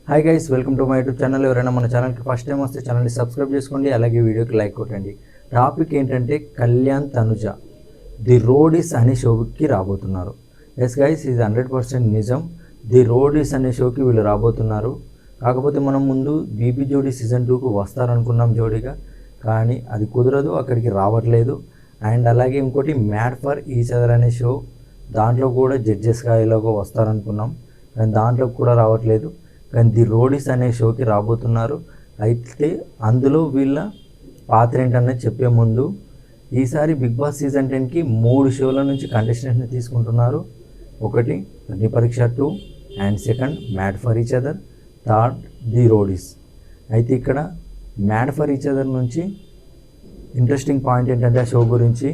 Hi guys, welcome to my YouTube channel. ఎవరైనా మన ఛానల్కి ఫస్ట్ టైం వస్తే ఛానల్ని సబ్స్క్రైబ్ చేసుకోండి, అలాగే వీడియోకి లైక్ కొట్టండి. టాపిక్ ఏంటంటే కళ్యాణ్ తనుజ ది రోడీస్ అనే షోకి రాబోతున్నారు. ఎస్ గైస్, ఇది 100% నిజం. ది రోడీస్ అనే షోకి వీళ్ళు రాబోతున్నారు. కాకపోతే మనం ముందు బీబీ జోడీ సీజన్ 2కు వస్తారనుకున్నాం జోడీగా, కానీ అది కుదరదు, అక్కడికి రావట్లేదు. అండ్ అలాగే ఇంకోటి మ్యాడ్ ఫర్ ఈచ్ అదర్ అనే షో, దాంట్లో కూడా జడ్జెస్గా ఇలాగో వస్తారనుకున్నాం, కానీ దాంట్లో కూడా రావట్లేదు. కానీ ది రోడీస్ అనే షోకి రాబోతున్నారు. అయితే అందులో వీళ్ళ పాత్ర ఏంటనేది చెప్పే ముందు, ఈసారి బిగ్ బాస్ సీజన్ 10కి 3 షోల నుంచి కంటెస్టెంట్ని తీసుకుంటున్నారు. ఒకటి అగ్ని పరీక్ష 2, and second mad for each other, third the Roadies. అయితే ఇక్కడ మ్యాడ్ ఫర్ ఈచ్ అదర్ నుంచి ఇంట్రెస్టింగ్ పాయింట్ ఏంటంటే ఆ షో గురించి,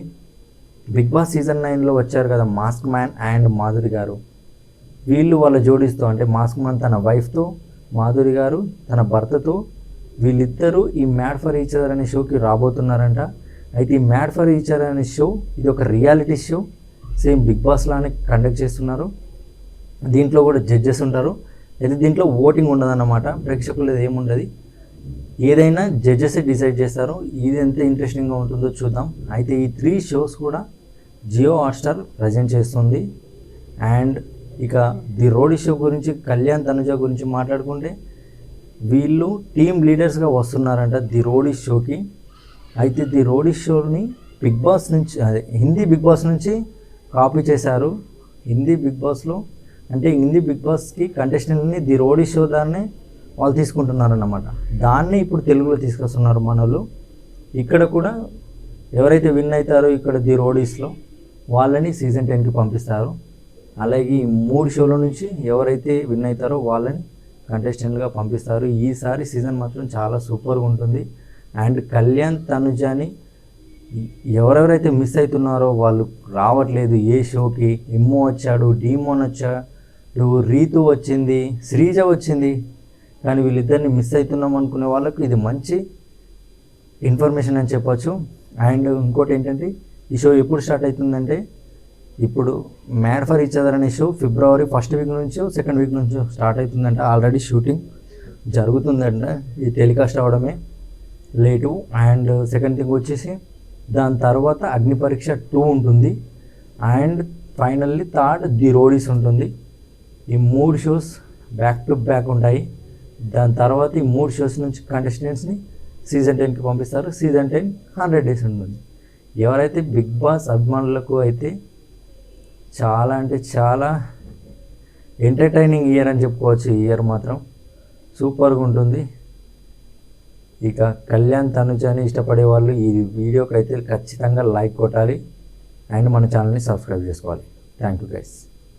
బిగ్ బాస్ సీజన్ 9లో వచ్చారు కదా మాస్క్ మ్యాన్ అండ్ మాధురి గారు. వీళ్ళు వాళ్ళ జోడీస్తో, అంటే మాస్క్ మ్యాన్ తన వైఫ్తో, మాధురి గారు తన భర్తతో, వీళ్ళిద్దరూ ఈ మ్యాడ్ ఫర్ ఈచ్ అదర్ అనే షోకి రాబోతున్నారంట. అయితే ఈ మ్యాడ్ ఫర్ ఈచ్ అదర్ అనే షో ఇది ఒక reality show, same Bigg Boss లానే కండక్ట్ చేస్తున్నారు. దీంట్లో కూడా జడ్జెస్ ఉంటారు. అయితే దీంట్లో ఓటింగ్ ఉండదన్నమాట, ప్రేక్షకులు ఏముండదు, ఏదైనా జడ్జెసే డిసైడ్ చేస్తారు. ఇది ఎంత ఇంట్రెస్టింగ్గా ఉంటుందో చూద్దాం. అయితే ఈ 3 షోస్ కూడా జియో హాట్స్టార్ ప్రజెంట్ చేస్తుంది. అండ్ ఇక ది రోడీ షో గురించి, కళ్యాణ్ తనుజ గురించి మాట్లాడుకుంటే, వీళ్ళు టీమ్ లీడర్స్గా వస్తున్నారంట ది రోడీ షోకి. అయితే ది రోడీ షోని బిగ్ బాస్ నుంచి, అదే హిందీ బిగ్ బాస్ నుంచి కాపీ చేశారు. హిందీ బిగ్ బాస్లో, అంటే హిందీ బిగ్ బాస్కి కంటెస్టెంట్ని ది రోడీ షో దాన్ని వాళ్ళు తీసుకుంటున్నారన్నమాట. దాన్ని ఇప్పుడు తెలుగులో తీసుకొస్తున్నారు మనోళ్ళు. ఇక్కడ కూడా ఎవరైతే విన్ అవుతారో ఇక్కడ ది రోడీస్లో, వాళ్ళని సీజన్ 10కి పంపిస్తారు. అలాగే ఈ 3 షోల నుంచి ఎవరైతే విన్ అవుతారో వాళ్ళని కంటెస్టెంట్గా పంపిస్తారు. ఈసారి సీజన్ మాత్రం చాలా సూపర్గా ఉంటుంది. అండ్ కళ్యాణ్ తనుజాని ఎవరెవరైతే మిస్ అవుతున్నారో వాళ్ళు రావట్లేదు ఏ షోకి. ఇమ్మో వచ్చాడు, డీమోన్ వచ్చాడు, రీతు వచ్చింది, శ్రీజ వచ్చింది, కానీ వీళ్ళిద్దరిని మిస్ అవుతున్నాం అనుకునే వాళ్ళకు ఇది మంచి ఇన్ఫర్మేషన్ అని చెప్పొచ్చు. అండ్ ఇంకోటి ఏంటంటే, ఈ షో ఎప్పుడు స్టార్ట్ అవుతుందంటే, ఇప్పుడు మ్యాడ్ ఫర్ ఈచ్ అదర్ అనే షో ఫిబ్రవరి 1st వీక్ నుంచో 2nd వీక్ నుంచో స్టార్ట్ అవుతుందంట. ఆల్రెడీ షూటింగ్ జరుగుతుందంట, ఇది టెలికాస్ట్ అవ్వడమే లేటు. అండ్ సెకండ్ థింగ్ వచ్చేసి, దాని తర్వాత అగ్ని పరీక్ష 2 ఉంటుంది. And finally third the Roadies ఉంటుంది. ఈ 3 షోస్ బ్యాక్ టు బ్యాక్ ఉంటాయి. దాని తర్వాత ఈ 3 షోస్ నుంచి కంటెస్టెంట్స్ని సీజన్ 10కి పంపిస్తారు. సీజన్ 10 100 డేస్ ఉంటుంది. ఎవరైతే బిగ్ బాస్ అభిమానులకు అయితే చాలా అంటే చాలా ఎంటర్టైనింగ్ ఇయర్ అని చెప్పుకోవచ్చు. ఈ ఇయర్ మాత్రం సూపర్గా ఉంటుంది. ఇక కళ్యాణ్ తనుజాని ఇష్టపడే వాళ్ళు ఈ వీడియోకి అయితే ఖచ్చితంగా లైక్ కొట్టాలి అండ్ మన ఛానల్ని సబ్స్క్రైబ్ చేసుకోవాలి. Thank you guys.